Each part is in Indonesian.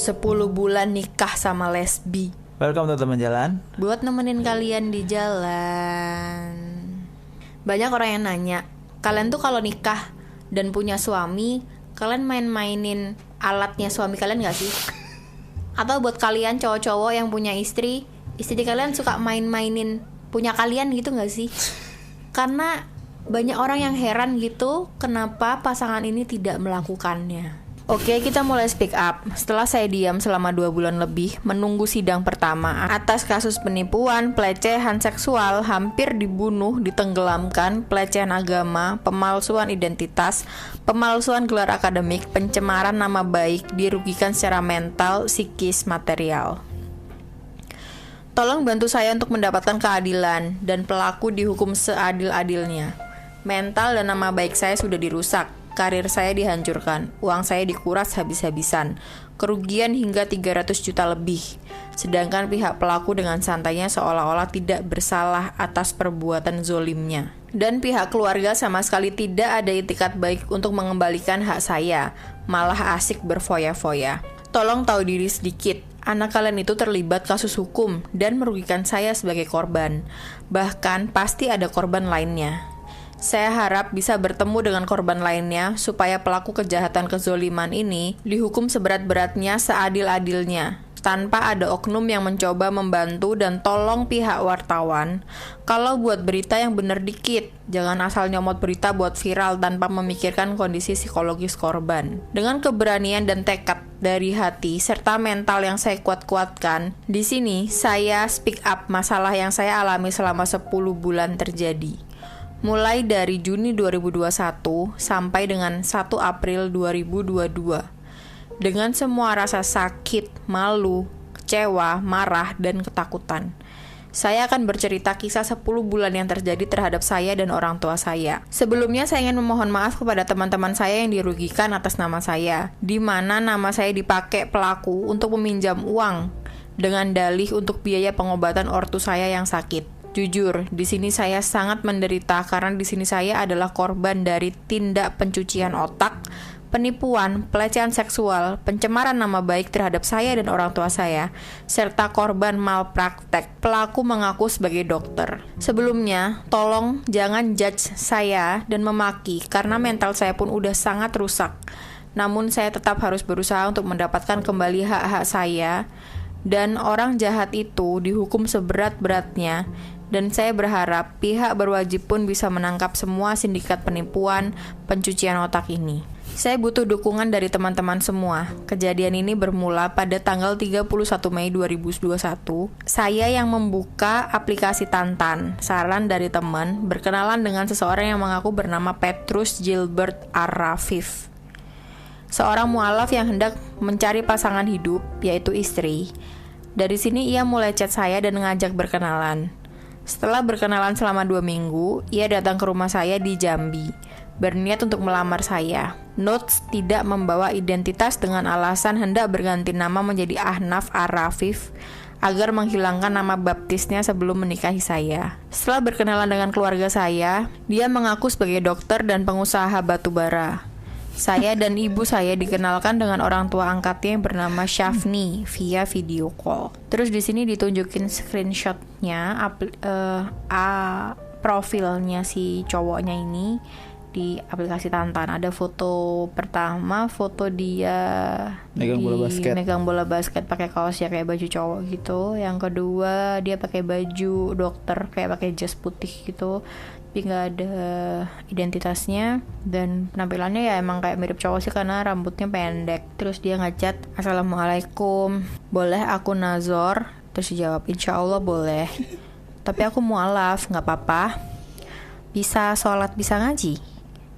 10 bulan nikah sama lesbi. Welcome to teman jalan. Buat nemenin kalian di jalan. Banyak orang yang nanya, kalian tuh kalau nikah dan punya suami, kalian main-mainin alatnya suami kalian gak sih? Atau buat kalian cowok-cowok yang punya istri kalian suka main-mainin punya kalian gitu gak sih? Karena banyak orang yang heran gitu, kenapa pasangan ini tidak melakukannya. Oke, kita mulai speak up. Setelah saya diam selama 2 bulan lebih menunggu sidang pertama atas kasus penipuan, pelecehan seksual, hampir dibunuh, ditenggelamkan, pelecehan agama, pemalsuan identitas, pemalsuan gelar akademik, pencemaran nama baik, dirugikan secara mental, psikis, material. Tolong bantu saya untuk mendapatkan keadilan dan pelaku dihukum seadil-adilnya. Mental dan nama baik saya sudah dirusak. Karir saya dihancurkan, uang saya dikuras habis-habisan, kerugian hingga 300 juta lebih. Sedangkan pihak pelaku dengan santainya seolah-olah tidak bersalah atas perbuatan zolimnya. Dan pihak keluarga sama sekali tidak ada itikat baik untuk mengembalikan hak saya, malah asik berfoya-foya. Tolong tahu diri sedikit, anak kalian itu terlibat kasus hukum dan merugikan saya sebagai korban. Bahkan pasti ada korban lainnya. Saya harap bisa bertemu dengan korban lainnya supaya pelaku kejahatan kezoliman ini dihukum seberat-beratnya, seadil-adilnya, tanpa ada oknum yang mencoba membantu. Dan tolong pihak wartawan, kalau buat berita yang bener dikit, jangan asal nyomot berita buat viral tanpa memikirkan kondisi psikologis korban. Dengan keberanian dan tekad dari hati serta mental yang saya kuat-kuatkan, di sini saya speak up masalah yang saya alami selama 10 bulan terjadi. Mulai dari Juni 2021 sampai dengan 1 April 2022. Dengan semua rasa sakit, malu, kecewa, marah, dan ketakutan. Saya akan bercerita kisah 10 bulan yang terjadi terhadap saya dan orang tua saya. Sebelumnya saya ingin memohon maaf kepada teman-teman saya yang dirugikan atas nama saya, di mana nama saya dipakai pelaku untuk meminjam uang dengan dalih untuk biaya pengobatan ortu saya yang sakit. Jujur, di sini saya sangat menderita karena di sini saya adalah korban dari tindak pencucian otak, penipuan, pelecehan seksual, pencemaran nama baik terhadap saya dan orang tua saya, serta korban malpraktek. Pelaku mengaku sebagai dokter. Sebelumnya, tolong jangan judge saya dan memaki karena mental saya pun udah sangat rusak. Namun saya tetap harus berusaha untuk mendapatkan kembali hak-hak saya, dan orang jahat itu dihukum seberat-beratnya. Dan saya berharap pihak berwajib pun bisa menangkap semua sindikat penipuan, pencucian otak ini. Saya butuh dukungan dari teman-teman semua. Kejadian ini bermula pada tanggal 31 Mei 2021. Saya yang membuka aplikasi Tantan, saran dari teman, berkenalan dengan seseorang yang mengaku bernama Petrus Gilbert Arrafif. Seorang mualaf yang hendak mencari pasangan hidup, yaitu istri. Dari sini ia mulai chat saya dan mengajak berkenalan. Setelah berkenalan selama 2 minggu, ia datang ke rumah saya di Jambi, berniat untuk melamar saya. Notes tidak membawa identitas dengan alasan hendak berganti nama menjadi Ahnaf Arrafif agar menghilangkan nama baptisnya sebelum menikahi saya. Setelah berkenalan dengan keluarga saya, dia mengaku sebagai dokter dan pengusaha batubara. Saya dan ibu saya dikenalkan dengan orang tua angkatnya yang bernama Syafni via video call. Terus di sini ditunjukin screenshotnya profilnya si cowoknya ini di aplikasi Tantan. Ada foto pertama, foto dia megang bola basket pakai kaos ya kayak baju cowok gitu. Yang kedua dia pakai baju dokter kayak pakai jas putih gitu, tapi nggak ada identitasnya, dan penampilannya ya emang kayak mirip cowok sih karena rambutnya pendek. Terus dia ngechat, "Assalamualaikum, boleh aku nazor?" Terus dijawab, "Insya Allah boleh, tapi aku mualaf, nggak apa-apa. Bisa sholat, bisa ngaji?"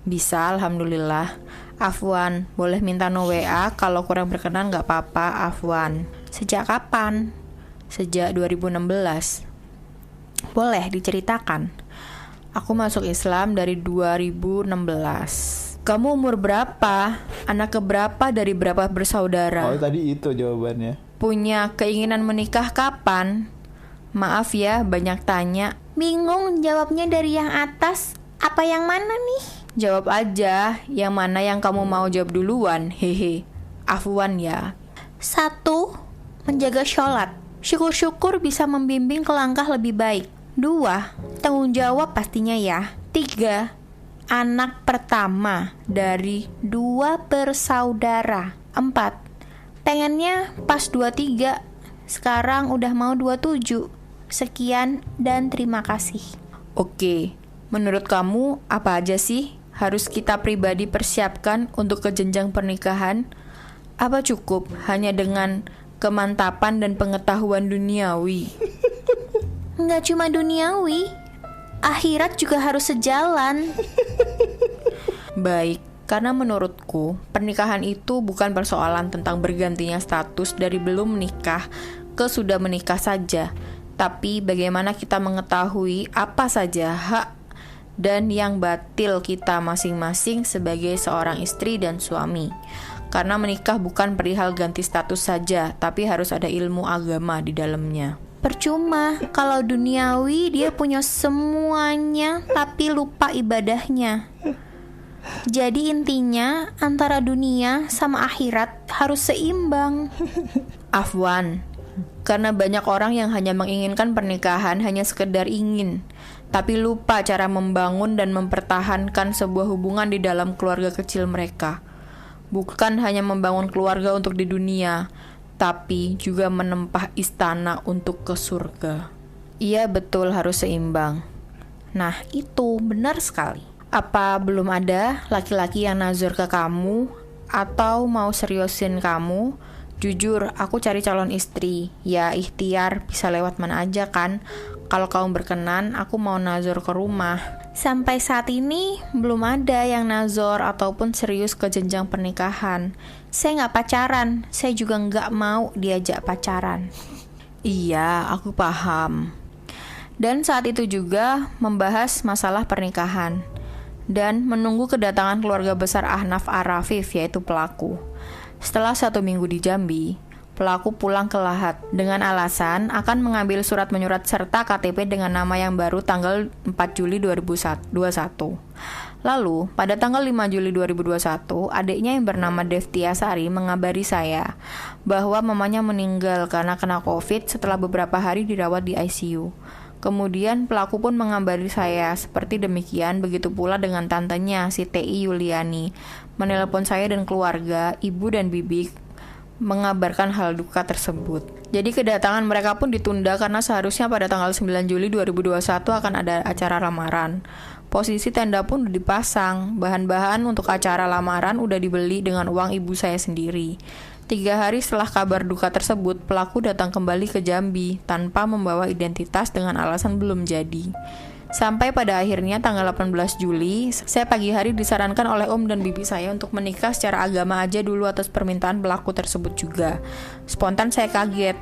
"Bisa, alhamdulillah." "Afwan, boleh minta no WA, kalau kurang berkenan nggak apa-apa, afwan." "Sejak kapan?" "Sejak 2016." "Boleh diceritakan?" "Aku masuk Islam dari 2016. Kamu umur berapa? Anak keberapa dari berapa bersaudara?" Oh, tadi itu jawabannya. "Punya keinginan menikah kapan?" "Maaf ya, banyak tanya. Bingung jawabnya dari yang atas. Apa yang mana nih?" "Jawab aja, yang mana yang kamu mau jawab duluan, hehe." "Afwan ya." 1. Menjaga sholat. Syukur-syukur bisa membimbing ke langkah lebih baik. 2. Tanggung jawab pastinya ya. 3. Anak pertama dari 2 bersaudara. 4. Pengennya pas 23, sekarang udah mau 27. Sekian dan terima kasih. Oke, menurut kamu apa aja sih harus kita pribadi persiapkan untuk ke jenjang pernikahan? Apa cukup hanya dengan kemantapan dan pengetahuan duniawi? Nggak cuma duniawi, akhirat juga harus sejalan. Baik, karena menurutku pernikahan itu bukan persoalan tentang bergantinya status dari belum menikah ke sudah menikah saja, tapi bagaimana kita mengetahui apa saja hak dan yang batil kita masing-masing sebagai seorang istri dan suami. Karena menikah bukan perihal ganti status saja, tapi harus ada ilmu agama di dalamnya. Percuma kalau duniawi dia punya semuanya tapi lupa ibadahnya. Jadi intinya antara dunia sama akhirat harus seimbang. Afwan, karena banyak orang yang hanya menginginkan pernikahan hanya sekedar ingin, tapi lupa cara membangun dan mempertahankan sebuah hubungan di dalam keluarga kecil mereka. Bukan hanya membangun keluarga untuk di dunia, tapi juga menempah istana untuk ke surga. Iya betul harus seimbang. Nah itu benar sekali. Apa belum ada laki-laki yang nazar ke kamu atau mau seriusin kamu? Jujur, aku cari calon istri. Ya ikhtiar, bisa lewat mana aja kan. Kalau kamu berkenan, aku mau nazar ke rumah. Sampai saat ini belum ada yang nazar ataupun serius ke jenjang pernikahan. Saya nggak pacaran, saya juga nggak mau diajak pacaran. Iya, aku paham. Dan saat itu juga membahas masalah pernikahan dan menunggu kedatangan keluarga besar Ahnaf Arafif, yaitu pelaku. Setelah 1 minggu di Jambi, pelaku pulang ke Lahat dengan alasan akan mengambil surat menyurat serta KTP dengan nama yang baru tanggal 4 Juli 2021. Lalu, pada tanggal 5 Juli 2021, adiknya yang bernama Devtiasari mengabari saya bahwa mamanya meninggal karena kena COVID setelah beberapa hari dirawat di ICU. Kemudian pelaku pun mengabari saya seperti demikian, begitu pula dengan tantenya si TI Yuliani. Menelepon saya dan keluarga, ibu dan bibi mengabarkan hal duka tersebut. Jadi kedatangan mereka pun ditunda karena seharusnya pada tanggal 9 Juli 2021 akan ada acara lamaran. Posisi tenda pun udah dipasang, bahan-bahan untuk acara lamaran udah dibeli dengan uang ibu saya sendiri. 3 hari setelah kabar duka tersebut, pelaku datang kembali ke Jambi tanpa membawa identitas dengan alasan belum jadi. Sampai pada akhirnya tanggal 18 Juli, saya pagi hari disarankan oleh om dan bibi saya untuk menikah secara agama aja dulu atas permintaan pelaku tersebut juga. Spontan saya kaget,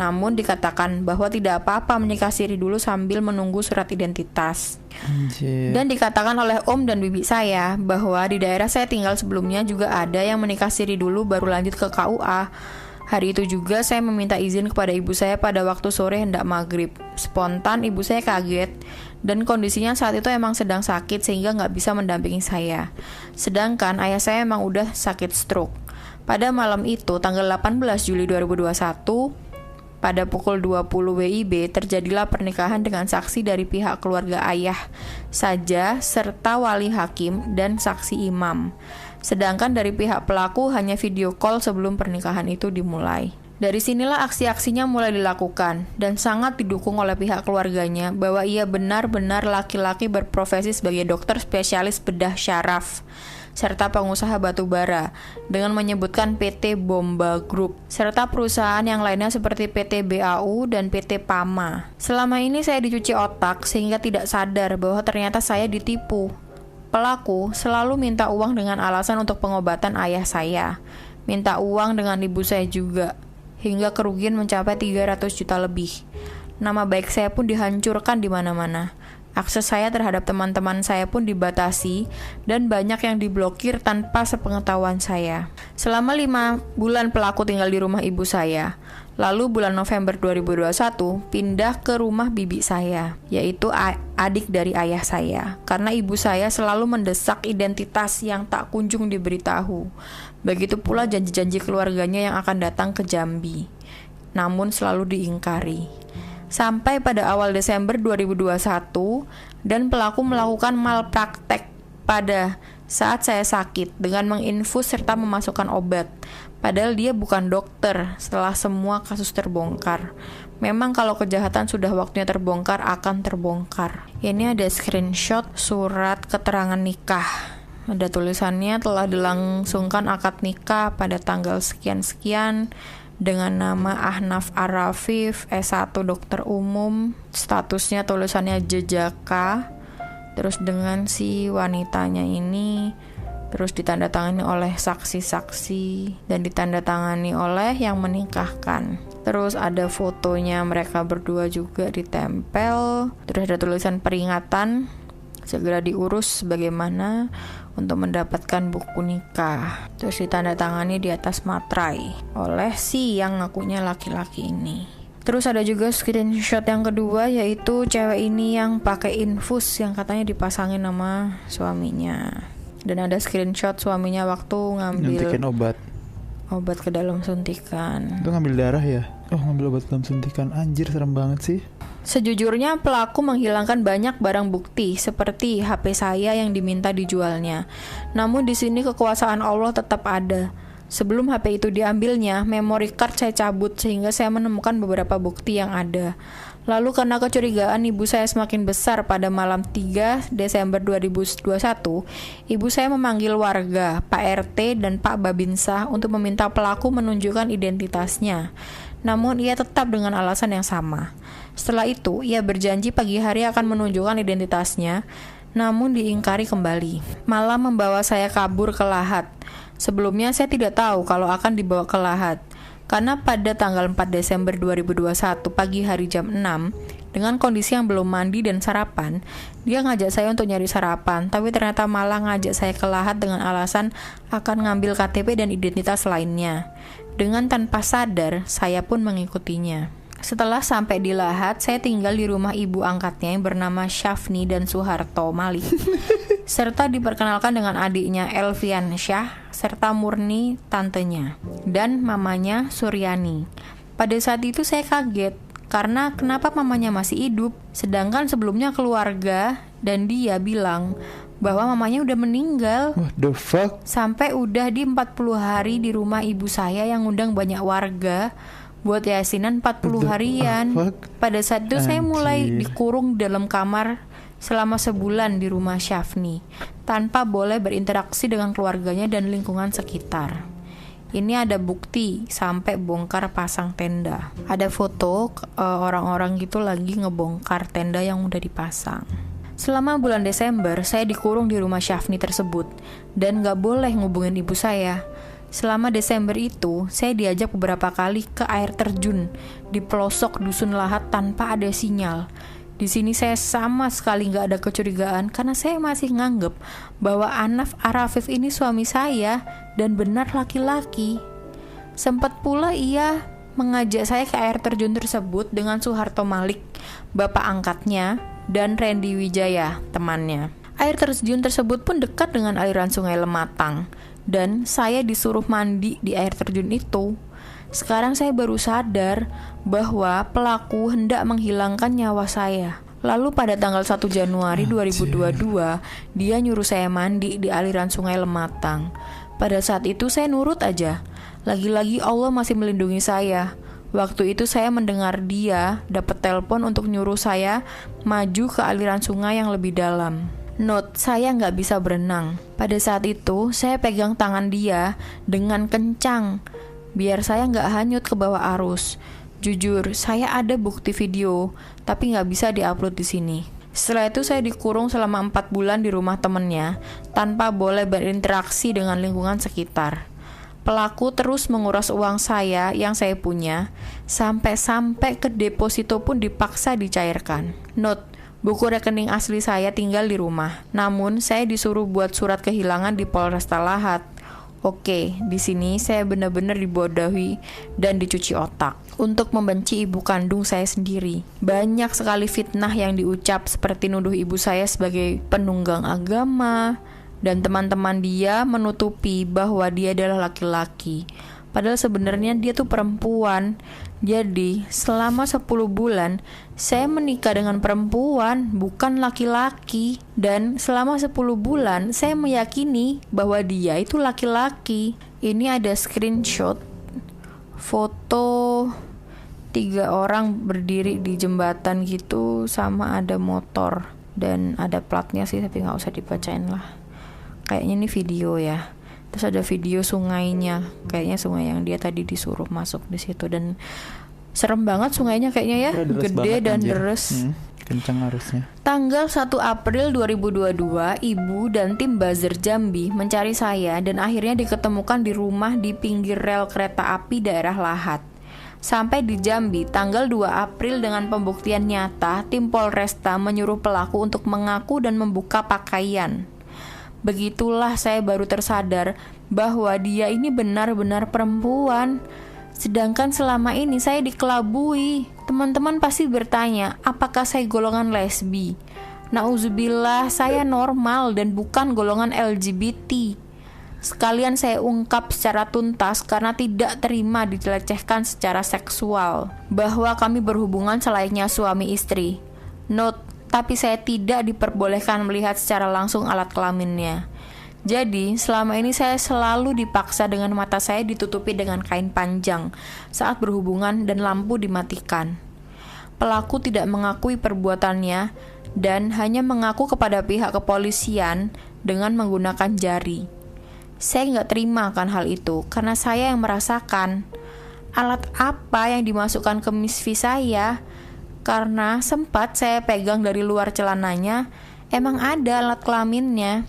namun dikatakan bahwa tidak apa-apa menikah siri dulu sambil menunggu surat identitas. Anjir. Dan dikatakan oleh om dan bibi saya bahwa di daerah saya tinggal sebelumnya juga ada yang menikah siri dulu baru lanjut ke KUA. Hari itu juga saya meminta izin kepada ibu saya pada waktu sore hendak maghrib. Spontan ibu saya kaget dan kondisinya saat itu emang sedang sakit sehingga nggak bisa mendampingi saya. Sedangkan ayah saya emang udah sakit stroke. Pada malam itu tanggal 18 Juli 2021 pada pukul 20 WIB terjadilah pernikahan dengan saksi dari pihak keluarga ayah saja serta wali hakim dan saksi imam. Sedangkan dari pihak pelaku hanya video call sebelum pernikahan itu dimulai. Dari sinilah aksi-aksinya mulai dilakukan dan sangat didukung oleh pihak keluarganya bahwa ia benar-benar laki-laki berprofesi sebagai dokter spesialis bedah syaraf serta pengusaha batu bara dengan menyebutkan PT Bomba Group serta perusahaan yang lainnya seperti PT BAU dan PT Pama. Selama ini saya dicuci otak sehingga tidak sadar bahwa ternyata saya ditipu. Pelaku selalu minta uang dengan alasan untuk pengobatan ayah saya, minta uang dengan ibu saya juga, hingga kerugian mencapai 300 juta lebih. Nama baik saya pun dihancurkan di mana-mana. Akses saya terhadap teman-teman saya pun dibatasi dan banyak yang diblokir tanpa sepengetahuan saya. Selama 5 bulan pelaku tinggal di rumah ibu saya. Lalu bulan November 2021 pindah ke rumah bibi saya, yaitu adik dari ayah saya, karena ibu saya selalu mendesak identitas yang tak kunjung diberitahu. Begitu pula janji-janji keluarganya yang akan datang ke Jambi, namun selalu diingkari. Sampai pada awal Desember 2021 dan pelaku melakukan malpraktek pada saat saya sakit dengan menginfus serta memasukkan obat. Padahal dia bukan dokter setelah semua kasus terbongkar. Memang kalau kejahatan sudah waktunya terbongkar, akan terbongkar. Ini ada screenshot surat keterangan nikah. Ada tulisannya telah dilangsungkan akad nikah pada tanggal sekian-sekian dengan nama Ahnaf Arafif, S1 dokter umum. Statusnya tulisannya jejaka. Terus dengan si wanitanya ini, terus ditandatangani oleh saksi-saksi dan ditandatangani oleh yang menikahkan. Terus ada fotonya mereka berdua juga ditempel. Terus ada tulisan peringatan, segera diurus bagaimana untuk mendapatkan buku nikah. Terus ditandatangani di atas materai oleh si yang ngakunya laki-laki ini. Terus ada juga screenshot yang kedua, yaitu cewek ini yang pakai infus yang katanya dipasangin nama suaminya. Dan ada screenshot suaminya waktu nyuntikin obat ke dalam suntikan. Itu ngambil darah ya? Oh, ngambil obat ke dalam suntikan. Anjir, serem banget sih. Sejujurnya pelaku menghilangkan banyak barang bukti seperti HP saya yang diminta dijualnya. Namun di sini kekuasaan Allah tetap ada. Sebelum HP itu diambilnya, memory card saya cabut sehingga saya menemukan beberapa bukti yang ada. Lalu karena kecurigaan ibu saya semakin besar pada malam 3 Desember 2021, ibu saya memanggil warga, Pak RT dan Pak Babinsah untuk meminta pelaku menunjukkan identitasnya. Namun ia tetap dengan alasan yang sama. Setelah itu, ia berjanji pagi hari akan menunjukkan identitasnya, namun diingkari kembali. Malah membawa saya kabur ke Lahat. Sebelumnya saya tidak tahu kalau akan dibawa ke Lahat. Karena pada tanggal 4 Desember 2021 pagi hari jam 6, dengan kondisi yang belum mandi dan sarapan, dia ngajak saya untuk nyari sarapan, tapi ternyata malah ngajak saya ke Lahat dengan alasan akan ngambil KTP dan identitas lainnya. Dengan tanpa sadar, saya pun mengikutinya. Setelah sampai di Lahat, saya tinggal di rumah ibu angkatnya yang bernama Syafni dan Soeharto Malik, serta diperkenalkan dengan adiknya Elvian Syah, serta Murni tantenya, dan mamanya Suryani. Pada saat itu saya kaget, karena kenapa mamanya masih hidup, sedangkan sebelumnya keluarga dan dia bilang bahwa mamanya udah meninggal. What the fuck? Sampai udah di 40 hari di rumah ibu saya yang undang banyak warga buat yasinan 40 harian. Pada saat itu saya mulai dikurung dalam kamar selama sebulan di rumah Syafni, tanpa boleh berinteraksi dengan keluarganya dan lingkungan sekitar. Ini ada bukti sampai bongkar pasang tenda. Ada foto orang-orang gitu lagi ngebongkar tenda yang udah dipasang. Selama bulan Desember, saya dikurung di rumah Syafni tersebut dan gak boleh ngubungin ibu saya. Selama Desember itu, saya diajak beberapa kali ke air terjun di pelosok dusun Lahat tanpa ada sinyal. Di sini saya sama sekali gak ada kecurigaan karena saya masih nganggep bahwa Ahnaf Arafif ini suami saya dan benar laki-laki. Sempat pula ia mengajak saya ke air terjun tersebut dengan Soeharto Malik, bapak angkatnya, dan Randy Wijaya, temannya. Air terjun tersebut pun dekat dengan aliran sungai Lematang, dan saya disuruh mandi di air terjun itu. Sekarang saya baru sadar bahwa pelaku hendak menghilangkan nyawa saya. Lalu pada tanggal 1 Januari 2022, dia nyuruh saya mandi di aliran sungai Lematang. Pada saat itu saya nurut aja. Lagi-lagi Allah masih melindungi saya. Waktu itu saya mendengar dia dapat telepon untuk nyuruh saya maju ke aliran sungai yang lebih dalam. Note, saya nggak bisa berenang. Pada saat itu, saya pegang tangan dia dengan kencang, biar saya nggak hanyut ke bawah arus. Jujur, saya ada bukti video, tapi nggak bisa diupload di sini. Setelah itu saya dikurung selama 4 bulan di rumah temennya, tanpa boleh berinteraksi dengan lingkungan sekitar. Pelaku terus menguras uang saya yang saya punya, sampai ke deposito pun dipaksa dicairkan. Note, buku rekening asli saya tinggal di rumah, namun saya disuruh buat surat kehilangan di Polresta Lahat. Oke, di sini saya benar-benar dibodohi dan dicuci otak untuk membenci ibu kandung saya sendiri. Banyak sekali fitnah yang diucap seperti nuduh ibu saya sebagai penunggang agama, dan teman-teman dia menutupi bahwa dia adalah laki-laki. Padahal sebenarnya dia tuh perempuan. Jadi selama 10 bulan saya menikah dengan perempuan, bukan laki-laki. Dan selama 10 bulan saya meyakini bahwa dia itu laki-laki. Ini ada screenshot foto 3 orang berdiri di jembatan gitu, sama ada motor dan ada platnya sih, tapi gak usah dibacain lah. Kayaknya ini video ya. Terus ada video sungainya, kayaknya sungai yang dia tadi disuruh masuk di situ, dan serem banget sungainya kayaknya ya, gede dan deres. Kencang arusnya. Tanggal 1 April 2022, ibu dan tim buzzer Jambi mencari saya dan akhirnya diketemukan di rumah di pinggir rel kereta api daerah Lahat. Sampai di Jambi tanggal 2 April dengan pembuktian nyata, tim Polresta menyuruh pelaku untuk mengaku dan membuka pakaian. Begitulah saya baru tersadar bahwa dia ini benar-benar perempuan. Sedangkan selama ini saya dikelabui. Teman-teman pasti bertanya, apakah saya golongan lesbi? Nauzubillah, saya normal dan bukan golongan LGBT. Sekalian saya ungkap secara tuntas karena tidak terima dilecehkan secara seksual, bahwa kami berhubungan selayaknya suami istri. Note, tapi saya tidak diperbolehkan melihat secara langsung alat kelaminnya. Jadi, selama ini saya selalu dipaksa dengan mata saya ditutupi dengan kain panjang saat berhubungan dan lampu dimatikan. Pelaku tidak mengakui perbuatannya dan hanya mengaku kepada pihak kepolisian dengan menggunakan jari. Saya nggak terima akan hal itu karena saya yang merasakan. Alat apa yang dimasukkan ke misfi saya? Karena sempat saya pegang dari luar celananya, emang ada alat kelaminnya.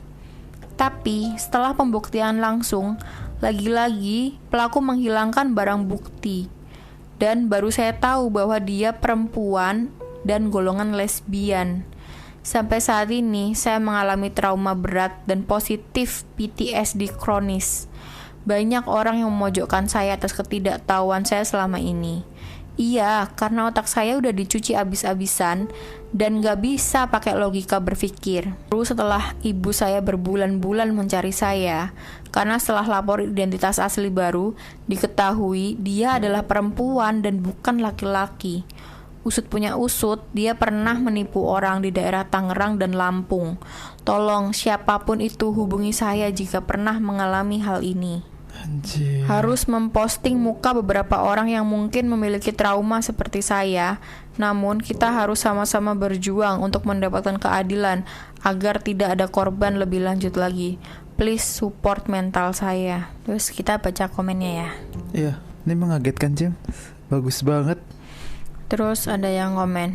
Tapi setelah pembuktian langsung, lagi-lagi pelaku menghilangkan barang bukti. Dan baru saya tahu bahwa dia perempuan dan golongan lesbian. Sampai saat ini saya mengalami trauma berat dan positif PTSD kronis. Banyak orang yang memojokkan saya atas ketidaktahuan saya selama ini. Iya, karena otak saya udah dicuci abis-abisan dan gak bisa pakai logika berpikir. Terus setelah ibu saya berbulan-bulan mencari saya, karena setelah lapor identitas asli baru, diketahui dia adalah perempuan dan bukan laki-laki. Usut punya usut, dia pernah menipu orang di daerah Tangerang dan Lampung. Tolong siapapun itu hubungi saya jika pernah mengalami hal ini. Anjir. Harus memposting muka beberapa orang yang mungkin memiliki trauma seperti saya. Namun kita harus sama-sama berjuang untuk mendapatkan keadilan agar tidak ada korban lebih lanjut lagi. Please support mental saya. Terus kita baca komennya ya. Iya, ini mengagetkan Jim. Bagus banget. Terus ada yang komen,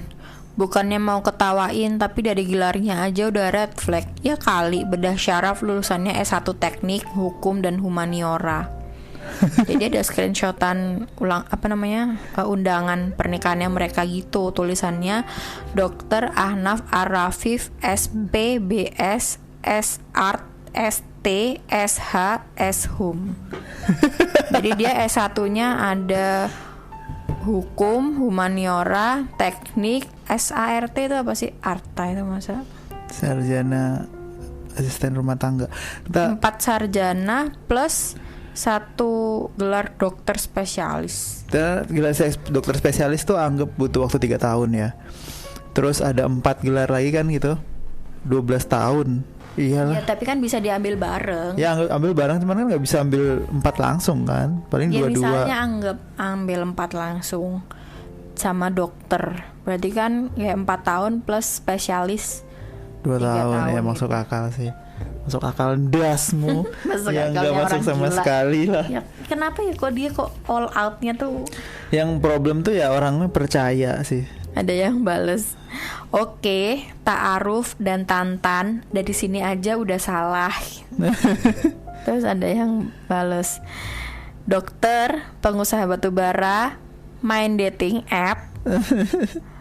bukannya mau ketawain tapi dari gelarnya aja udah red flag. Ya kali, bedah syaraf lulusannya S1 Teknik, Hukum dan Humaniora. Jadi ada screenshotan undangan pernikahannya mereka gitu. Tulisannya Dr. Ahnaf Arrafif SPBS SArt ST SH Shum. Jadi dia S1-nya ada Hukum, Humaniora, Teknik, SART itu apa sih? Arta itu masa? Sarjana asisten rumah tangga. 4 sarjana plus 1 gelar dokter spesialis. Gelar dokter spesialis tuh anggap butuh waktu 3 tahun ya. Terus ada 4 gelar lagi kan gitu, 12 tahun. Iyalah. Ya tapi kan bisa diambil bareng. Ya ambil bareng, cuman kan nggak bisa ambil 4 langsung kan. Paling ya 2-2. Misalnya ambil 4 langsung sama dokter, berarti kan ya 4 tahun plus spesialis 2 tahun ya, masuk akal sih. Masuk akal dasmu. Masuk yang akalnya gak masuk orang sama gila. sekali lah Ya, kenapa ya kok dia kok all outnya tuh? Yang problem tuh ya orangnya percaya sih. Ada yang bales, oke, ta'aruf dan tantan dari sini aja udah salah. Terus ada yang bales, dokter, pengusaha batubara, main dating app,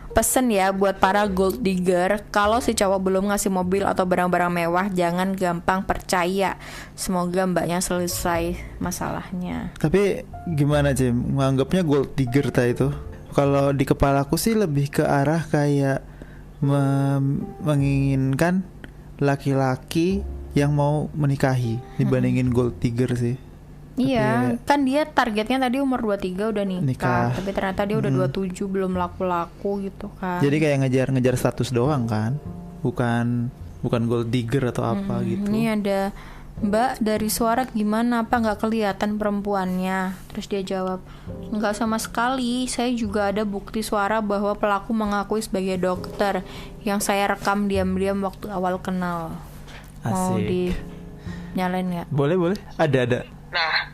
Pesen ya buat para gold digger, kalau si cowok belum ngasih mobil atau barang-barang mewah, jangan gampang percaya. Semoga mbaknya selesai masalahnya. Tapi gimana Jim, menganggapnya gold digger ta itu? Kalau di kepalaku sih lebih ke arah kayak menginginkan laki-laki yang mau menikahi dibandingin gold digger sih. Iya, kan dia targetnya tadi umur 23 udah nikah. Tapi ternyata dia udah 27 belum laku-laku gitu kan. Jadi kayak ngejar status doang kan, bukan gold digger atau apa gitu. Ini ada, Mbak, dari suara gimana, apa nggak kelihatan perempuannya? Terus dia jawab, nggak sama sekali. Saya juga ada bukti suara bahwa pelaku mengakui sebagai dokter yang saya rekam diam-diam waktu awal kenal. Mau dinyalain nggak? Boleh. Ada. Nah,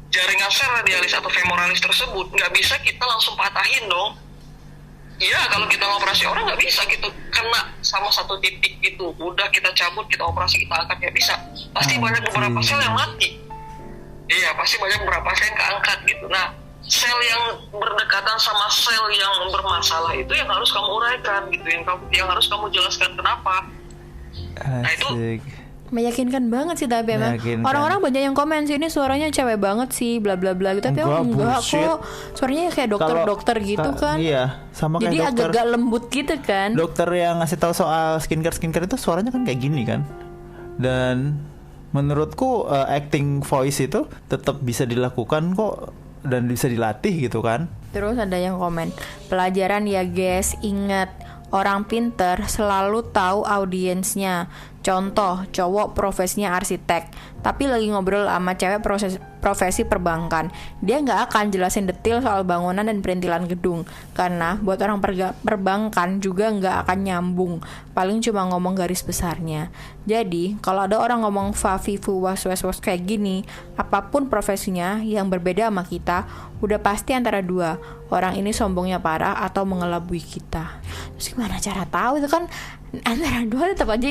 jaringan sel radialis atau femoralis tersebut nggak bisa kita langsung patahin dong. Iya, kalau kita ngoperasi orang nggak bisa gitu, kena sama satu titik gitu, udah kita cabut, kita operasi, kita angkat, nggak bisa. Pasti banyak beberapa sel yang mati. Iya, pasti banyak beberapa sel yang keangkat gitu. Nah, sel yang berdekatan sama sel yang bermasalah itu yang harus kamu uraikan gitu, yang harus kamu jelaskan kenapa. Nah itu meyakinkan banget sih, tapi emang orang-orang banyak yang komen sih, ini suaranya cewek banget sih, bla bla bla gitu. Tapi enggak kok, suaranya kayak dokter gitu kan. Iya, sama jadi kayak dokter. Jadi agak lembut gitu kan. Dokter yang ngasih tahu soal skincare itu suaranya kan kayak gini kan. Dan menurutku acting voice itu tetap bisa dilakukan kok dan bisa dilatih gitu kan. Terus ada yang komen, pelajaran ya guys, ingat orang pinter selalu tahu audiensnya. Contoh, cowok profesinya arsitek, tapi lagi ngobrol sama cewek profesi perbankan. Dia nggak akan jelasin detail soal bangunan dan perintilan gedung, karena buat orang perbankan juga nggak akan nyambung. Paling cuma ngomong garis besarnya. Jadi, kalau ada orang ngomong fafifu was kayak gini, apapun profesinya yang berbeda sama kita, udah pasti antara dua. Orang ini sombongnya parah atau mengelabui kita. Terus gimana cara tahu? Itu kan antara dua tetap aja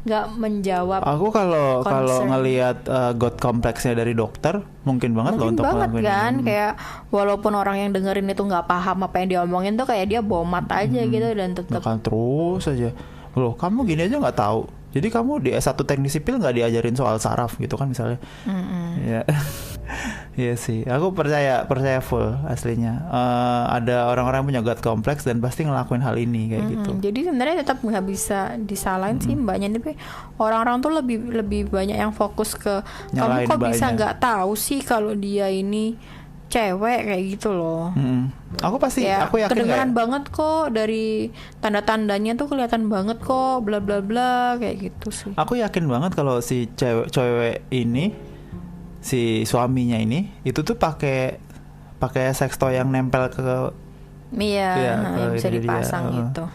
nggak menjawab. Aku kalau ngelihat god kompleksnya dari dokter mungkin banget loh untuk banget ngelakuin kan ini. Kayak walaupun orang yang dengerin itu nggak paham apa yang diomongin tuh, kayak dia bomat aja gitu dan tetap Makan terus aja. Loh, kamu gini aja nggak tahu. Jadi kamu di S1 teknik sipil nggak diajarin soal saraf gitu kan misalnya. Ya. Iya sih, aku percaya full aslinya. Ada orang-orang yang punya God kompleks dan pasti ngelakuin hal ini kayak gitu. Jadi sebenarnya tetap nggak bisa disalahin sih mbaknya, tapi orang-orang tuh lebih banyak yang fokus ke Nyalain kamu kok mbaknya. bisa nggak tahu sih kalau dia ini cewek kayak gitu loh. Aku pasti, ya, aku yakin kedengeran banget kok dari tanda-tandanya tuh kelihatan banget kok, bla bla bla kayak gitu sih. Aku yakin banget kalau si cewek ini, si suaminya ini itu tuh pakai sextoy yang nempel ke yang bisa dipasang gitu.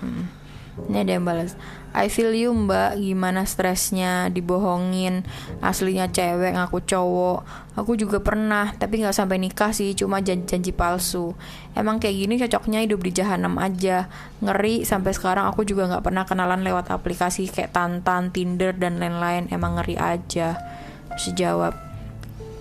Ini ada yang balas, I feel you mbak, gimana stresnya dibohongin, aslinya cewek ngaku cowok. Aku juga pernah, tapi gak sampai nikah sih, cuma janji palsu. Emang kayak gini cocoknya hidup di jahanam aja. Ngeri, sampai sekarang aku juga gak pernah kenalan lewat aplikasi kayak Tantan, Tinder dan lain-lain. Emang ngeri aja. Terus jawab,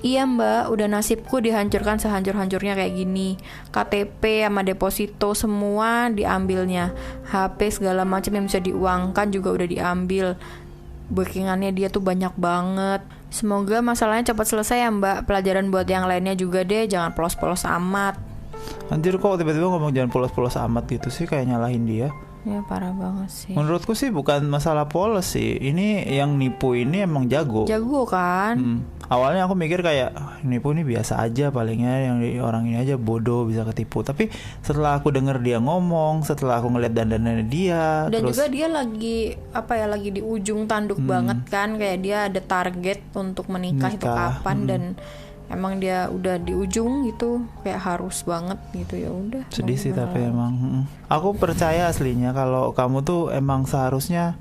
iya mbak, udah nasibku dihancurkan sehancur-hancurnya kayak gini. KTP sama deposito semua diambilnya. HP segala macam yang bisa diuangkan juga udah diambil. Bookingannya dia tuh banyak banget. Semoga masalahnya cepat selesai ya mbak. Pelajaran buat yang lainnya juga deh, jangan polos-polos amat. Anjir, kok tiba-tiba ngomong jangan polos-polos amat gitu sih, kayak nyalahin dia. Ya parah banget sih. Menurutku sih bukan masalah polos sih. Ini yang nipu ini emang jago. Jago kan? Awalnya aku mikir kayak nipu ini biasa aja, palingnya yang orang ini aja bodoh bisa ketipu. Tapi setelah aku denger dia ngomong, setelah aku ngeliat dandanannya dia, dan terus juga dia lagi di ujung tanduk banget kan, kayak dia ada target untuk menikah itu kapan dan emang dia udah di ujung gitu, kayak harus banget gitu. Ya udah, sedih sih tapi emang aku percaya aslinya kalau kamu tuh emang seharusnya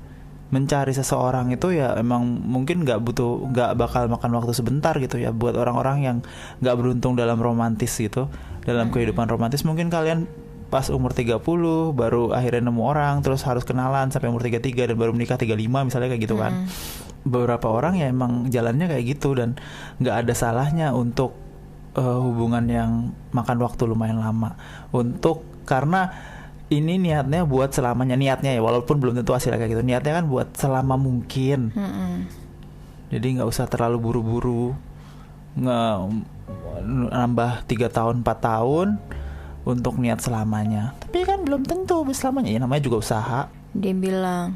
mencari seseorang itu ya emang mungkin nggak bakal makan waktu sebentar gitu ya. Buat orang-orang yang nggak beruntung dalam romantis gitu, dalam kehidupan romantis, mungkin kalian pas umur 30 baru akhirnya nemu orang, terus harus kenalan sampai umur 33 dan baru menikah 35 misalnya kayak gitu kan. Beberapa orang ya emang jalannya kayak gitu dan nggak ada salahnya untuk hubungan yang makan waktu lumayan lama, karena ini niatnya buat selamanya, niatnya ya, walaupun belum tentu hasilnya kayak gitu. Niatnya kan buat selama mungkin. Jadi nggak usah terlalu buru-buru nambah 3 tahun 4 tahun untuk niat selamanya. Tapi kan belum tentu selamanya. Ya namanya juga usaha. Dia bilang,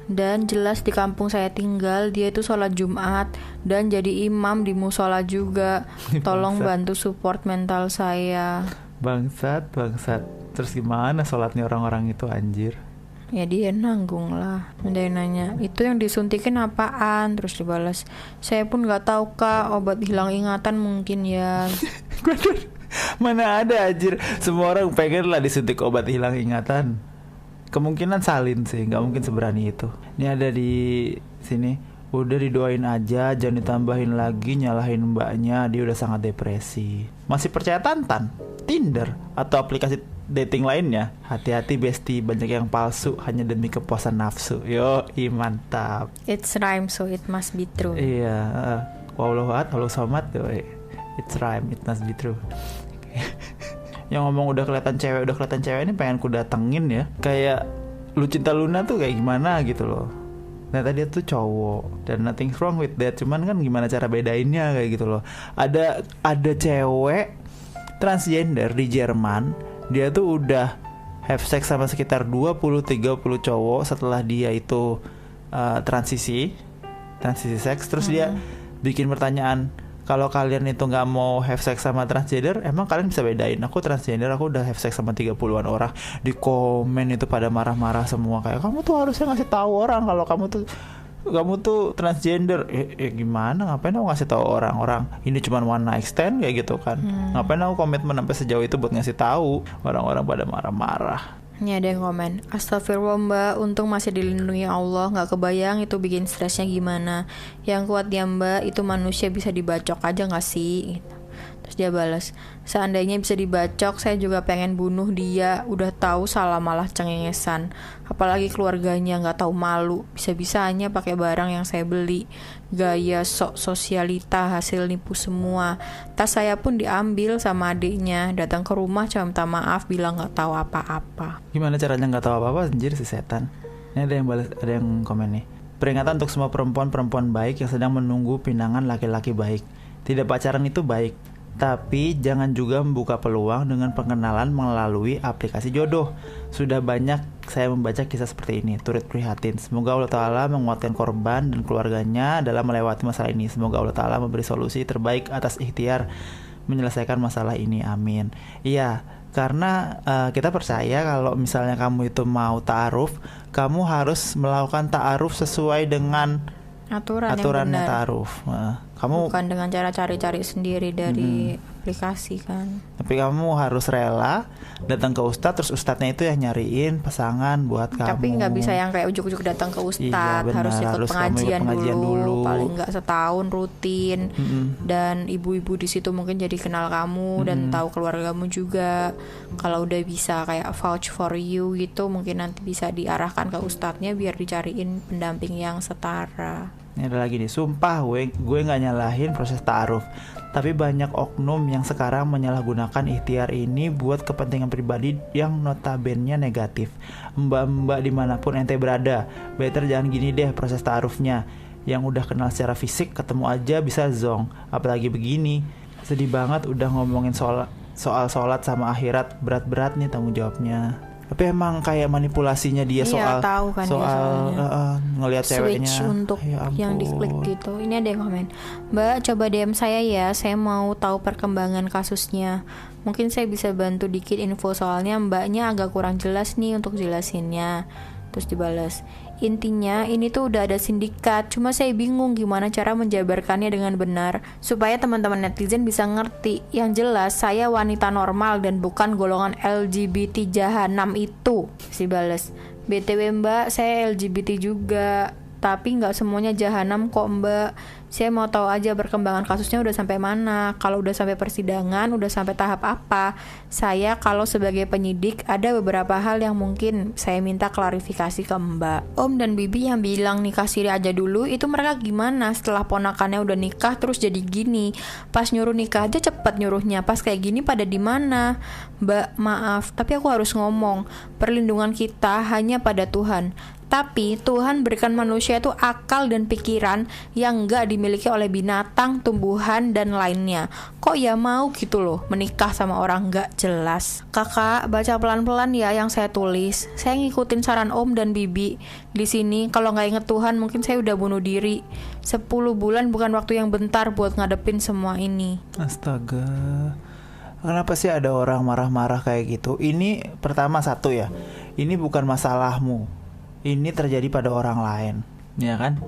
dan jelas di kampung saya tinggal dia itu sholat Jumat dan jadi imam di musola juga. Tolong bantu support mental saya. Bangsat. Terus gimana sholatnya orang-orang itu anjir? Ya dia nanggung lah. Dia nanya, itu yang disuntikin apaan? Terus dibalas, saya pun nggak tahu kak, obat hilang ingatan mungkin ya. Mana ada anjir, semua orang pengen lah disuntik obat hilang ingatan. Kemungkinan salin sih, nggak mungkin seberani itu. Ini ada di sini, udah didoain aja, jangan ditambahin lagi nyalahin mbaknya, dia udah sangat depresi. Masih percaya Tantan, Tinder, atau aplikasi dating lainnya? Hati-hati bestie, banyak yang palsu hanya demi kepuasan nafsu. Yo, mantap. It's rhyme so it must be true. Iya, Wallahu a'lam, Allahu somad. It's rhyme, it must be true. Yang ngomong udah kelihatan cewek ini pengen ku datengin ya. Kayak Lucinta Luna tuh kayak gimana gitu loh. Ternyata dia tuh cowok dan nothing wrong with that. Cuman kan gimana cara bedainnya kayak gitu loh. Ada cewek transgender di Jerman, dia tuh udah have sex sama sekitar 20-30 cowok setelah dia itu transisi seks. Terus dia bikin pertanyaan, kalau kalian itu gak mau have sex sama transgender, emang kalian bisa bedain? Aku transgender, aku udah have sex sama 30-an orang. Di komen itu pada marah-marah semua, kayak kamu tuh harusnya ngasih tahu orang kalau kamu tuh transgender. Gimana? Ngapain aku ngasih tahu orang-orang? Ini cuma one night stand kayak gitu kan? Ngapain aku komitmen sampai sejauh itu buat ngasih tahu? Orang-orang pada marah-marah. Ini ada yang komen, astagfirullah mbak, untung masih dilindungi Allah, gak kebayang itu bikin stresnya gimana. Yang kuat ya mbak, itu manusia bisa dibacok aja gak sih? Gitu. Terus dia balas, seandainya bisa dibacok, saya juga pengen bunuh dia. Udah tahu salah malah cengengesan. Apalagi keluarganya gak tahu malu, bisa-bisanya pakai barang yang saya beli. Gaya sok sosialita, hasil nipu semua. Tas saya pun diambil sama adiknya. Datang ke rumah cuma minta maaf, bilang gak tahu apa-apa. Gimana caranya gak tahu apa-apa? Anjir si setan. Ini ada yang komen nih. Peringatan untuk semua perempuan baik yang sedang menunggu pinangan laki-laki baik. Tidak pacaran itu baik, tapi jangan juga membuka peluang dengan pengenalan melalui aplikasi jodoh. Sudah banyak saya membaca kisah seperti ini, turut prihatin. Semoga Allah Ta'ala menguatkan korban dan keluarganya dalam melewati masalah ini. Semoga Allah Ta'ala memberi solusi terbaik atas ikhtiar menyelesaikan masalah ini, amin. Iya, karena kita percaya kalau misalnya kamu itu mau ta'aruf, kamu harus melakukan ta'aruf sesuai dengan aturannya ta'aruf. Kamu bukan dengan cara cari-cari sendiri dari aplikasi kan. Tapi kamu harus rela datang ke ustadz, terus ustadznya itu yang nyariin pasangan buat kamu. Tapi nggak bisa yang kayak ujuk-ujuk datang ke ustadz. Iya, harus ikut pengajian dulu. Paling nggak setahun rutin. Dan ibu-ibu di situ mungkin jadi kenal kamu dan tahu keluargamu juga. Kalau udah bisa kayak vouch for you gitu, mungkin nanti bisa diarahkan ke ustadznya biar dicariin pendamping yang setara. Ini ada lagi nih, sumpah gue gak nyalahin proses ta'aruf, tapi banyak oknum yang sekarang menyalahgunakan ikhtiar ini buat kepentingan pribadi yang notabene negatif. Mbak-mbak dimanapun ente berada, better jangan gini deh proses ta'arufnya. Yang udah kenal secara fisik ketemu aja bisa zong, apalagi begini. Sedih banget udah ngomongin soal sholat sama akhirat, berat-berat nih tanggung jawabnya. Tapi emang kayak manipulasinya dia soal tahu kan ngelihat ceweknya switch untuk yang diklik gitu. Ini ada yang komen, Mbak coba DM saya ya, saya mau tahu perkembangan kasusnya. Mungkin saya bisa bantu dikit info soalnya mbaknya agak kurang jelas nih untuk jelasinnya. Terus dibalas, intinya ini tuh udah ada sindikat, cuma saya bingung gimana cara menjabarkannya dengan benar supaya teman-teman netizen bisa ngerti. Yang jelas saya wanita normal dan bukan golongan LGBT jahanam itu. Si balas, BTW mbak, saya LGBT juga. tapi nggak semuanya jahanam kok Mbak. Saya mau tahu aja perkembangan kasusnya udah sampai mana. Kalau udah sampai persidangan, udah sampai tahap apa. Saya kalau sebagai penyidik ada beberapa hal yang mungkin saya minta klarifikasi ke Mbak. Om dan Bibi yang bilang nikah siri aja dulu, itu mereka gimana setelah ponakannya udah nikah terus jadi gini? Pas nyuruh nikah aja cepet nyuruhnya, pas kayak gini pada di mana? Mbak maaf, tapi aku harus ngomong, perlindungan kita hanya pada Tuhan. Tapi Tuhan berikan manusia itu akal dan pikiran yang nggak dimiliki oleh binatang, tumbuhan, dan lainnya. Kok ya mau gitu loh menikah sama orang nggak jelas? Kakak, baca pelan-pelan ya yang saya tulis. Saya ngikutin saran Om dan Bibi. Di sini kalau nggak inget Tuhan mungkin saya udah bunuh diri. 10 bulan bukan waktu yang bentar buat ngadepin semua ini. Astaga. Kenapa sih ada orang marah-marah kayak gitu? Ini pertama satu ya. Ini bukan masalahmu. Ini terjadi pada orang lain, ya kan?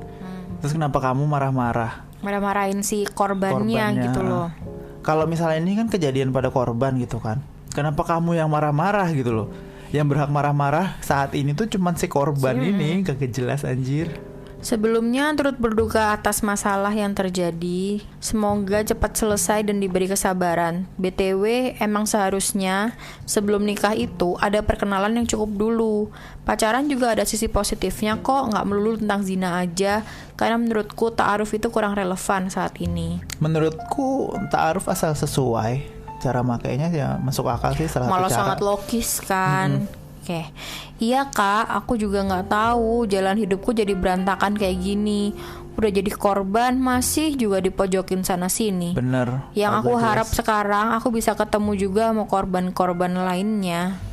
Terus kenapa kamu marah-marah? Marah-marahin si korbannya gitu loh. Kalau misalnya ini kan kejadian pada korban gitu kan, kenapa kamu yang marah-marah gitu loh? Yang berhak marah-marah saat ini tuh cuman si korban ini, kagak jelas anjir. Sebelumnya turut berduka atas masalah yang terjadi. Semoga cepat selesai dan diberi kesabaran. BTW, emang seharusnya sebelum nikah itu ada perkenalan yang cukup dulu. Pacaran juga ada sisi positifnya kok, nggak melulu tentang zina aja. Karena menurutku ta'aruf itu kurang relevan saat ini. Menurutku ta'aruf asal sesuai, cara makainya ya masuk akal sih salah satu cara. Malah sangat logis kan. Oke, iya kak, aku juga nggak tahu jalan hidupku jadi berantakan kayak gini. Udah jadi korban masih juga dipojokin sana sini. Bener. Yang aku harap sekarang aku bisa ketemu juga sama korban-korban lainnya.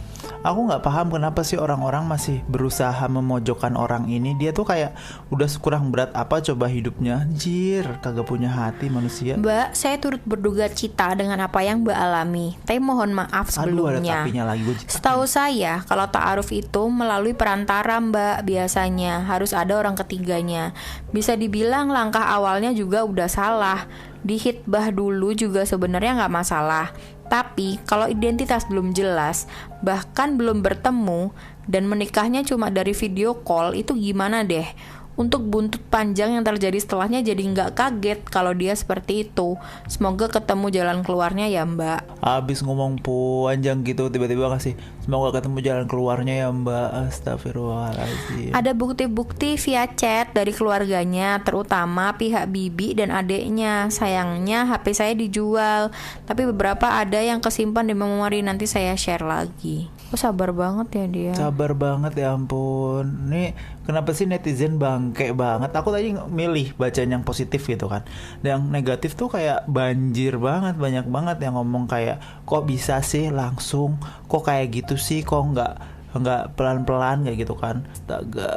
Aku nggak paham kenapa sih orang-orang masih berusaha memojokkan orang ini. Dia tuh kayak udah kurang berat apa coba hidupnya. Anjir, kagak punya hati manusia. Mbak, saya turut berduka cita dengan apa yang Mbak alami. Tapi mohon maaf sebelumnya. Aduh, ada tapinya lagi. Setahu saya, kalau ta'aruf itu melalui perantara Mbak, biasanya harus ada orang ketiganya. Bisa dibilang langkah awalnya juga udah salah. Dihitbah dulu juga sebenarnya nggak masalah. Tapi kalau identitas belum jelas, bahkan belum bertemu, dan menikahnya cuma dari video call, itu gimana deh? Untuk buntut panjang yang terjadi setelahnya jadi nggak kaget kalau dia seperti itu. Semoga ketemu jalan keluarnya ya Mbak. Abis ngomong panjang gitu tiba-tiba kasih semoga ketemu jalan keluarnya ya Mbak. Astagfirullahaladzim. Ada bukti-bukti via chat dari keluarganya, terutama pihak bibi dan adeknya. Sayangnya HP saya dijual, tapi beberapa ada yang kesimpan di memori, nanti saya share lagi. Oh sabar banget ya dia. Sabar banget ya ampun. Nih kenapa sih netizen bangke banget? Aku tadi milih bacaan yang positif gitu kan. Dan yang negatif tuh kayak banjir banget, banyak banget yang ngomong kayak kok bisa sih langsung, kok kayak gitu sih, kok nggak pelan-pelan kayak gitu kan. Astaga.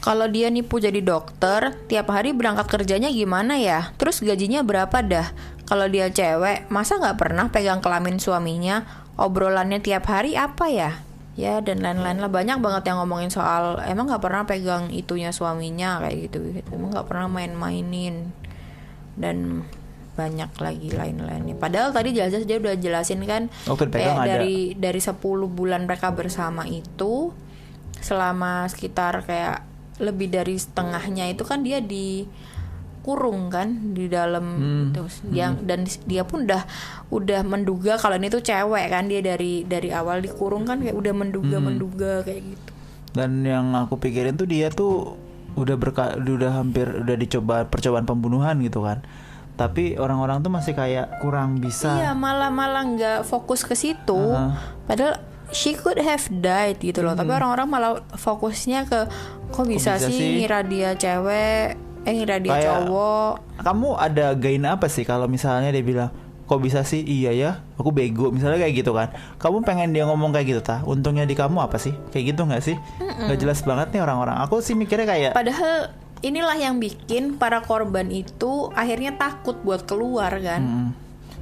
Kalau dia nipu jadi dokter, tiap hari berangkat kerjanya gimana ya? Terus gajinya berapa dah? Kalau dia cewek, masa nggak pernah pegang kelamin suaminya? Obrolannya tiap hari apa ya? Ya dan lain-lain lah, banyak banget yang ngomongin soal emang nggak pernah pegang itunya suaminya kayak gitu, emang nggak pernah main-mainin dan banyak lagi lain-lainnya. Padahal tadi jelas dia udah jelasin kan, kayak dari 10 bulan mereka bersama itu, selama sekitar kayak lebih dari setengahnya itu kan dia dikurung kan di dalam terus dan dia pun udah menduga kalau ini tuh cewek kan, dia dari awal dikurung kan kayak udah menduga kayak gitu. Dan yang aku pikirin tuh dia tuh udah hampir dicoba percobaan pembunuhan gitu kan. Tapi orang-orang tuh masih kayak kurang bisa. Iya, malah nggak fokus ke situ. Padahal she could have died gitu loh. Tapi orang-orang malah fokusnya ke kok bisa sih ngira dia cewek, ngira dia kayak cowok. Kamu ada gain apa sih kalau misalnya dia bilang kok bisa sih, iya ya, aku bego misalnya kayak gitu kan. Kamu pengen dia ngomong kayak gitu tah? Untungnya di kamu apa sih? Kayak gitu nggak sih? Nggak jelas banget nih orang-orang. Aku sih mikirnya kayak padahal inilah yang bikin para korban itu akhirnya takut buat keluar kan.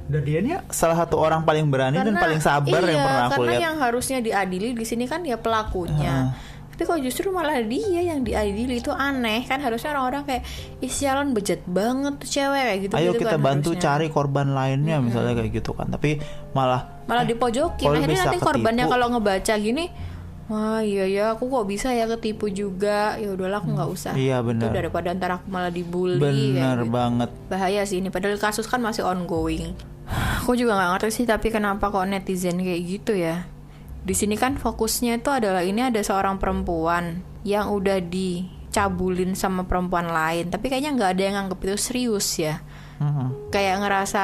Dan dia nih salah satu orang paling berani dan paling sabar yang pernah aku lihat. Karena yang harusnya diadili di sini kan dia pelakunya. Tapi kok justru malah dia yang diadili, itu aneh kan. Harusnya orang-orang kayak sialan bejat banget tuh cewek kayak gitu. Ayo kita kan bantu harusnya cari korban lainnya misalnya kayak gitu kan. Tapi malah dipojokin. Akhirnya nanti korbannya kalau ngebaca gini, wah iya ya, aku kok bisa ya ketipu juga. Ya udahlah, aku nggak usah. Iya, benar. Itu daripada ntar aku malah dibully kayak Bener gitu. banget. Bahaya sih ini, padahal kasus kan masih ongoing. Aku juga nggak ngerti sih, tapi kenapa kok netizen kayak gitu ya? Di sini kan fokusnya itu adalah ini ada seorang perempuan yang udah dicabulin sama perempuan lain, tapi kayaknya nggak ada yang nganggep itu serius ya. Kayak ngerasa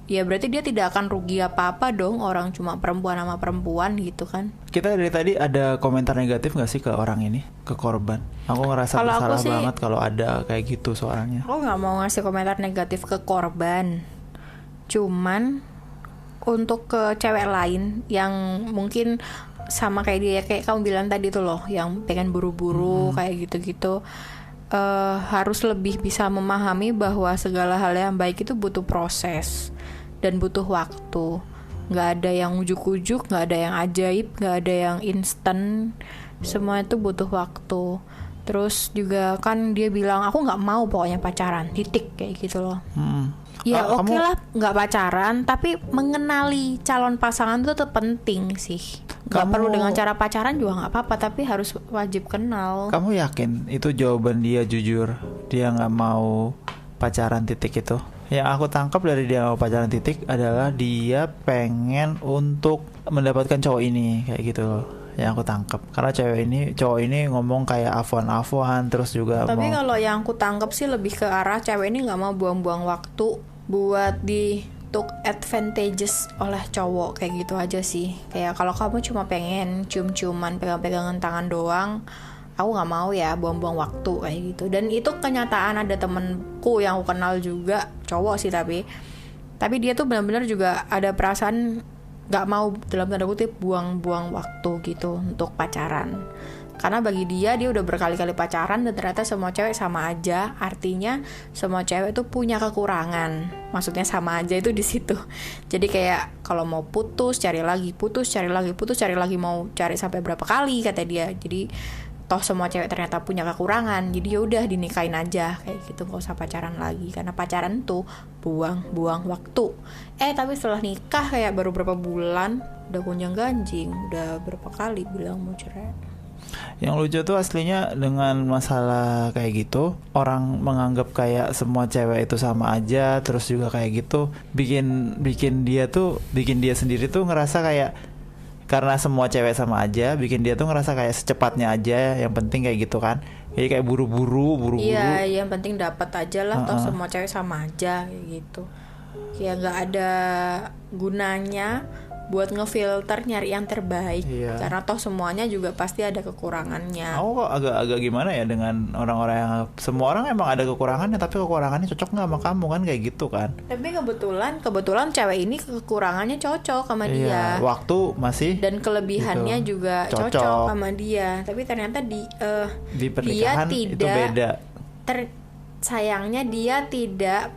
ya berarti dia tidak akan rugi apa-apa dong, orang cuma perempuan sama perempuan gitu kan. Kita dari tadi ada komentar negatif gak sih ke orang ini, ke korban? Aku ngerasa Kalau aku bersalah sih- banget kalau ada kayak gitu soalnya. Aku nggak mau ngasih komentar negatif ke korban, cuman untuk ke cewek lain yang mungkin sama kayak dia, kayak kamu bilang tadi tuh loh, yang pengen buru-buru kayak gitu-gitu, harus lebih bisa memahami bahwa segala hal yang baik itu butuh proses dan butuh waktu. Nggak ada yang ujuk-ujuk, nggak ada yang ajaib, nggak ada yang instan. Semua itu butuh waktu. Terus juga kan dia bilang aku nggak mau pokoknya pacaran, titik kayak gitu loh. Ya oke Kamu- lah nggak pacaran, tapi mengenali calon pasangan itu tetap penting sih. Nggak Kamu- perlu dengan cara pacaran juga nggak apa-apa, tapi harus wajib kenal. Kamu yakin itu jawaban dia jujur? Dia nggak mau pacaran titik itu? Yang aku tangkap dari dia nggak mau pacaran titik adalah dia pengen untuk mendapatkan cowok ini kayak gitu loh. Yang aku tangkap, karena cowok ini ngomong kayak afwan terus juga Tapi mau kalau yang aku tangkap sih lebih ke arah cewek ini nggak mau buang-buang waktu buat di took advantages oleh cowok kayak gitu aja sih. Kayak kalau kamu cuma pengen cium-ciuman, pegang-pegangan tangan doang, aku nggak mau ya buang-buang waktu kayak gitu. Dan itu kenyataan, ada temenku yang aku kenal juga cowok sih, tapi dia tuh benar-benar juga ada perasaan nggak mau dalam tanda kutip buang-buang waktu gitu untuk pacaran. Karena bagi dia udah berkali-kali pacaran dan ternyata semua cewek sama aja. Artinya semua cewek itu punya kekurangan. Maksudnya sama aja itu di situ. Jadi kayak kalau mau putus cari lagi, mau cari sampai berapa kali kata dia. Jadi toh semua cewek ternyata punya kekurangan. Jadi ya udah dinikahin aja kayak gitu, nggak usah pacaran lagi. Karena pacaran tuh buang-buang waktu. Tapi setelah nikah kayak baru berapa bulan udah gonjang ganjing, udah berapa kali bilang mau cerai. Yang lucu tuh aslinya dengan masalah kayak gitu, orang menganggap kayak semua cewek itu sama aja, terus juga kayak gitu bikin dia sendiri tuh ngerasa kayak karena semua cewek sama aja, bikin dia tuh ngerasa kayak secepatnya aja, yang penting kayak gitu kan. Jadi kayak buru-buru. Iya, yang penting dapat aja lah, toh semua cewek sama aja kayak gitu. Kayak nggak ada gunanya buat ngefilter nyari yang terbaik. Iya. Karena toh semuanya juga pasti ada kekurangannya. Aku kok agak gimana ya dengan orang-orang yang semua orang emang ada kekurangannya, tapi kekurangannya cocok nggak sama kamu kan, kayak gitu kan. Tapi kebetulan cewek ini kekurangannya cocok sama Iya, dia. waktu masih Dan kelebihannya gitu. juga cocok sama dia. Tapi ternyata di dia pernikahan itu beda. Sayangnya dia tidak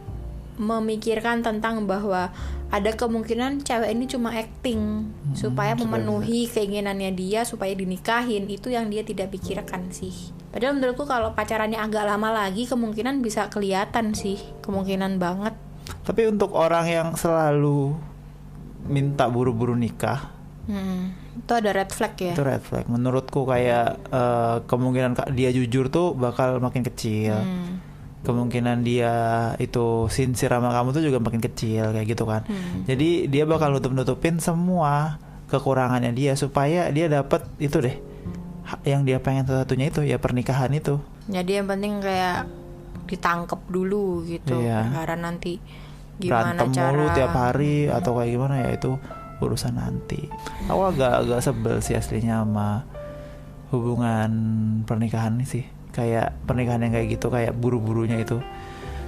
memikirkan tentang bahwa ada kemungkinan cewek ini cuma acting supaya memenuhi keinginannya dia supaya dinikahin. Itu yang dia tidak pikirkan sih. Padahal menurutku kalau pacarannya agak lama lagi kemungkinan bisa kelihatan sih, kemungkinan banget. Tapi untuk orang yang selalu minta buru-buru nikah, Itu ada red flag ya. itu red flag. Menurutku kayak kemungkinan dia jujur tuh bakal makin kecil. Kemungkinan dia itu sincere sama kamu tuh juga makin kecil kayak gitu kan. Jadi dia bakal nutup-nutupin semua kekurangannya dia supaya dia dapat itu deh. Yang dia pengen satu-satunya itu ya pernikahan itu. Jadi yang penting kayak ditangkep dulu gitu. Iya. Karena nanti gimana Berantem cara mulu tiap hari atau kayak gimana ya, itu urusan nanti. Aku agak sebel sih aslinya sama hubungan pernikahan ini sih. Kayak pernikahan yang kayak gitu, kayak buru-burunya itu.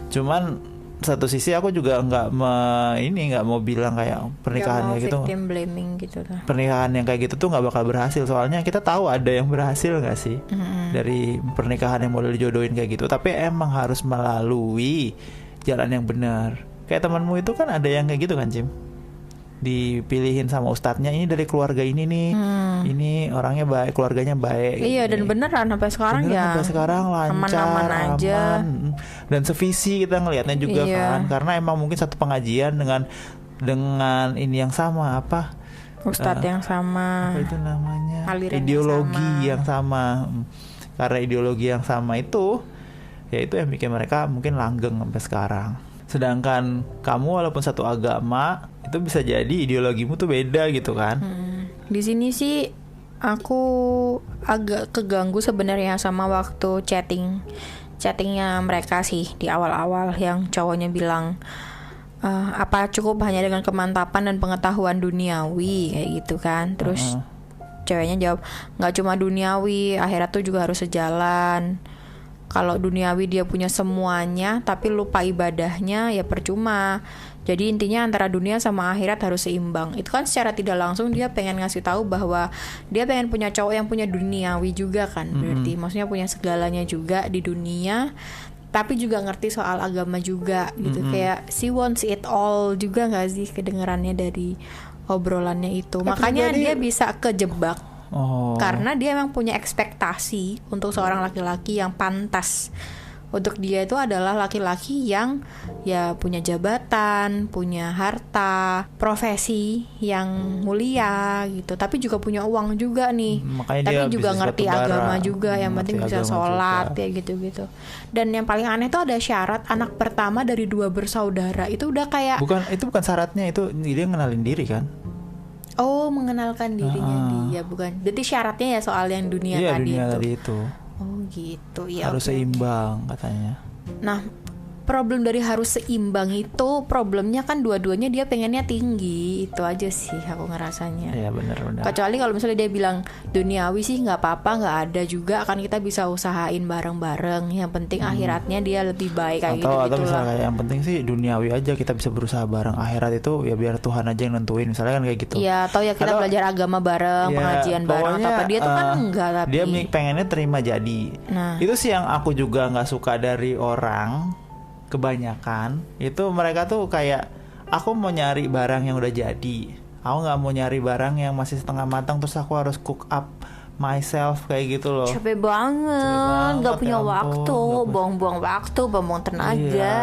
Cuman satu sisi aku juga nggak mau bilang kayak pernikahan kayak gitu. victim blaming gitu lah. Pernikahan yang kayak gitu tuh nggak bakal berhasil, soalnya kita tahu ada yang berhasil nggak sih dari pernikahan yang model dijodohin kayak gitu. Tapi emang harus melalui jalan yang benar. Kayak temanmu itu kan ada yang kayak gitu kan, Cim? Dipilihin sama ustadznya, ini dari keluarga ini nih, ini orangnya baik, keluarganya baik. Iya, dan beneran sampai sekarang Beneran ya sampai sekarang lancar, aman-aman aja. aman. Dan sevisi kita ngelihatnya juga Iya. kan, karena emang mungkin satu pengajian dengan ini yang sama apa Ustadz yang sama, apa itu namanya, aliran ideologi yang yang sama. Karena ideologi yang sama itu, ya itu yang bikin mereka mungkin langgeng sampai sekarang. Sedangkan kamu walaupun satu agama, itu bisa jadi ideologimu tuh beda gitu kan. Di sini sih aku agak keganggu sebenarnya sama waktu chattingnya mereka sih di awal-awal, yang cowoknya bilang apa cukup hanya dengan kemantapan dan pengetahuan duniawi kayak gitu kan. Terus ceweknya jawab, nggak cuma duniawi, akhirat tuh juga harus sejalan. Kalau duniawi dia punya semuanya tapi lupa ibadahnya, ya percuma. Jadi intinya antara dunia sama akhirat harus seimbang. Itu kan secara tidak langsung dia pengen ngasih tahu bahwa dia pengen punya cowok yang punya duniawi juga kan. Berarti maksudnya punya segalanya juga di dunia, tapi juga ngerti soal agama juga gitu. Kayak she wants it all juga nggak sih kedengarannya dari obrolannya itu. Makanya dia bisa kejebak karena dia emang punya ekspektasi untuk seorang laki-laki yang pantas. Untuk dia itu adalah laki-laki yang ya punya jabatan, punya harta, profesi yang mulia gitu, tapi juga punya uang juga nih. Makanya tapi dia juga bisnis ngerti batubara, agama juga, yang penting bisa agama sholat juga. ya gitu-gitu. Dan yang paling aneh tuh ada syarat anak pertama dari 2 bersaudara. Itu udah kayak Itu bukan syaratnya, itu dia ngenalin diri kan. mengenalkan dirinya dia, bukan. Jadi syaratnya ya soal yang dunia Iya, tadi dunia itu. tadi itu Oh gitu ya. harus oke. seimbang katanya. Nah, problem dari harus seimbang itu, problemnya kan dua-duanya dia pengennya tinggi. Itu aja sih aku ngerasanya. Iya benar-benar. Kecuali kalau misalnya dia bilang duniawi sih nggak apa-apa, nggak ada juga kan, kita bisa usahain bareng-bareng. Yang penting akhiratnya dia lebih baik kayak Atau gitu misalnya lah. kayak yang penting sih duniawi aja, kita bisa berusaha bareng. Akhirat itu ya biar Tuhan aja yang nentuin, misalnya kan kayak gitu. Iya, atau ya kita Atau- belajar agama bareng, Ya, pengajian bareng atau apa. Dia tuh kan enggak, tapi dia pengennya terima jadi. Nah. Itu sih yang aku juga nggak suka dari orang. Kebanyakan itu mereka tuh kayak, aku mau nyari barang yang udah jadi, aku nggak mau nyari barang yang masih setengah matang terus aku harus cook up myself kayak gitu loh. capek banget, banget, nggak punya ya ampun, waktu, nggak punya- buang-buang waktu, buang-buang tenaga. Iya.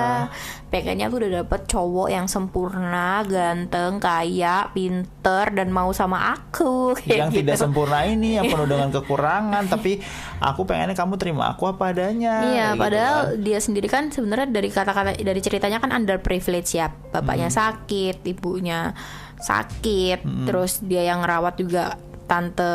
Pengennya aku udah dapet cowok yang sempurna, ganteng, kaya, pinter, dan mau sama aku kayak Yang gitu. tidak sempurna ini, yang penuh dengan kekurangan, tapi aku pengennya kamu terima aku apa adanya. Iya, kayak gitu padahal kan. dia sendiri kan sebenarnya dari kata-kata, dari ceritanya kan underprivileged ya. Bapaknya sakit, ibunya sakit, terus dia yang ngerawat juga tante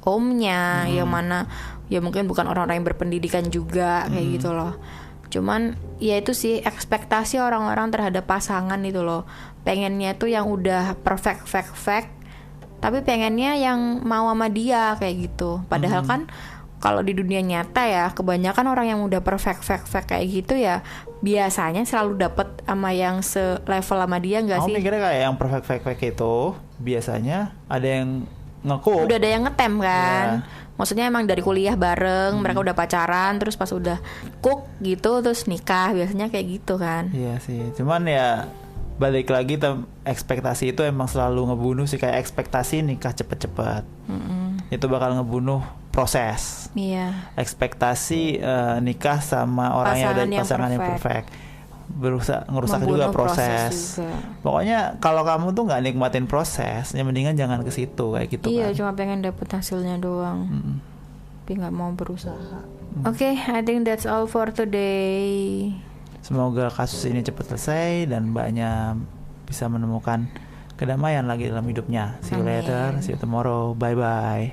omnya, yang mana ya mungkin bukan orang-orang yang berpendidikan juga kayak gitu loh. Cuman ya itu sih ekspektasi orang-orang terhadap pasangan itu loh. Pengennya tuh yang udah perfect, tapi pengennya yang mau sama dia kayak gitu. Padahal kan kalau di dunia nyata ya, kebanyakan orang yang udah perfect kayak gitu ya biasanya selalu dapet sama yang selevel sama dia, nggak Aku sih? mikirnya kayak yang perfect itu biasanya ada yang ngecook. Udah ada yang ngetem kan. Iya. Maksudnya emang dari kuliah bareng, mereka udah pacaran, terus pas udah cook gitu terus nikah, biasanya kayak gitu kan. Iya sih, cuman ya balik lagi ekspektasi itu emang selalu ngebunuh sih. Kayak ekspektasi nikah cepet-cepet, itu bakal ngebunuh proses. Iya. Ekspektasi nikah sama orang yang udah pasangan yang perfect, berusaha ngerusak juga Membunuh proses. juga. Pokoknya kalau kamu tuh nggak nikmatin proses, ya mendingan jangan ke situ kayak gitu Iya, kan. cuma pengen dapet hasilnya doang. Tapi nggak mau berusaha. Oke, I think that's all for today. Semoga kasus ini cepat selesai dan mbaknya bisa menemukan kedamaian lagi dalam hidupnya. See you Amin. later, see you tomorrow, bye bye.